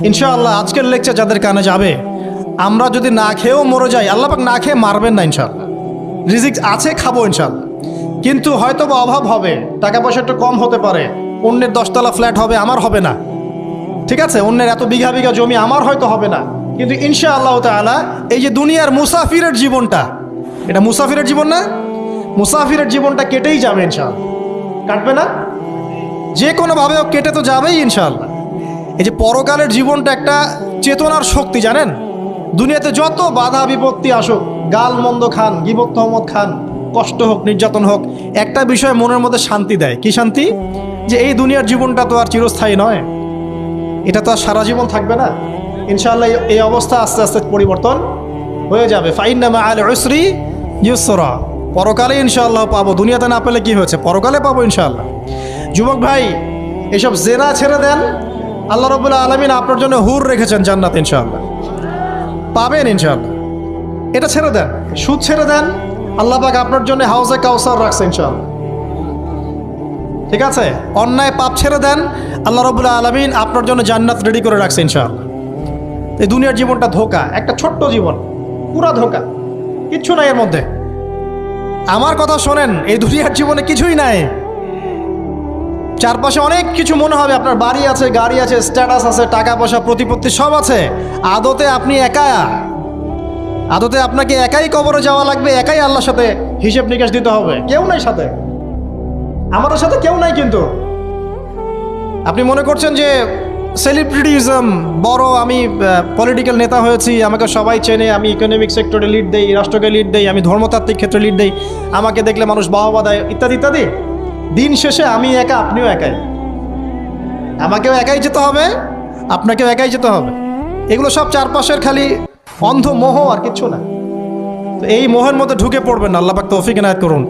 ইনশাআল্লাহ আজকের লেকচার যাদের কানে যাবে, আমরা যদি না খেয়েও মরে যাই, আল্লাহ পাক না খেয়ে মারবেন না ইনশাআল্লাহ। রিজিক আছে, খাবো ইনশাআল্লাহ। কিন্তু হয়তো বা অভাব হবে, টাকা পয়সা একটু কম হতে পারে, অন্যের 10তলা ফ্ল্যাট হবে, আমার হবে না, ঠিক আছে, অন্যের এত বিঘা বিঘা জমি আমার হয়তো হবে না। কিন্তু ইনশাআল্লাহ তাআলা এই যে দুনিয়ার মুসাফিরের জীবনটা, এটা মুসাফিরের জীবন না? মুসাফিরের জীবনটা কেটেই যাবে ইনশাআল্লাহ। কাটবে না? যে কোনোভাবে কেটে তো যাবেই ইনশাআল্লাহ। এই যে পরকালের জীবনটা একটা চেতনার শক্তি, জানেন? দুনিয়াতে যত বাধা বিপত্তি আসুক, গাল মন্দ খান, গীবত তহমত খান, কষ্ট হোক, নির্যাতন হোক, একটা বিষয় মনের মধ্যে শান্তি দেয়। কি শান্তি? যে এই দুনিয়ার জীবনটা তো আর চিরস্থায়ী নয়, এটা তো আর সারা জীবন থাকবে না। ইনশাআল্লাহ এই অবস্থা আস্তে আস্তে পরিবর্তন হয়ে যাবে। ফাইন্না মাআল উসরি ইউসরা, পরকালে ইনশাআল্লাহ পাবো। দুনিয়াতে না পেলে কি হয়েছে, পরকালে পাবো ইনশাআল্লাহ। যুবক ভাই, এসব জেনা ছেড়ে দেন, আল্লাহ রাব্বুল আলামিন আপনার জন্য হুর রেখেছেন জান্নাত, ইনশাআল্লাহ পাবেন ইনশাআল্লাহ। এটা ছেড়ে দেন, সুদ ছেড়ে দেন, আল্লাহ পাক আপনার জন্য হাউজে কাউসার রাখছে ইনশাআল্লাহ, ঠিক আছে? অন্যায় পাপ ছেড়ে দেন, আল্লাহ রাব্বুল আলামিন আপনার জন্য জান্নাত রেডি করে রাখছে ইনশাআল্লাহ। এই দুনিয়ার জীবনটা ধোঁকা, একটা ছোট্ট জীবন, পুরা ধোঁকা, কিচ্ছু নাই এর মধ্যে। আমার কথা শোনেন, এই দুনিয়ার জীবনে কিছুই নাই। চারপাশে অনেক কিছু মনে হবে, আপনার বাড়ি আছে, গাড়ি আছে, স্ট্যাটাস আছে, টাকা পয়সা, প্রতিপত্তি সব আছে। আদতে আপনি একা, আদতে আপনাকে একাই কবরে যাওয়া লাগবে, একাই আল্লাহর সাথে হিসেব নিকাশ দিতে হবে। কেউ নাই সাথে, আমাদের সাথে কেউ নাই। কিন্তু আপনি মনে করছেন যে সেলিব্রিটিজম বড়, আমি পলিটিক্যাল নেতা হয়েছি, আমাকে সবাই চেনে, আমি ইকোনমিক সেক্টরে লিড দেই, রাষ্ট্রকে লিড দেই, আমি ধর্মতাত্ত্বিক ক্ষেত্রে লিড দেই, আমাকে দেখলে মানুষ বাহবা দেয়, ইত্যাদি ইত্যাদি। দিন শেষে আমি একা, আপনিও একাই, আমাকেও একাই যেতে হবে, আপনাকেও একাই যেতে হবে। এগুলো সব চারপাশের খালি অন্ধ মোহ, আর কিচ্ছু না। তো এই মোহের মধ্যে ঢুকে পড়বেন না, আল্লাহ পাক তৌফিক এনায়েত করুন।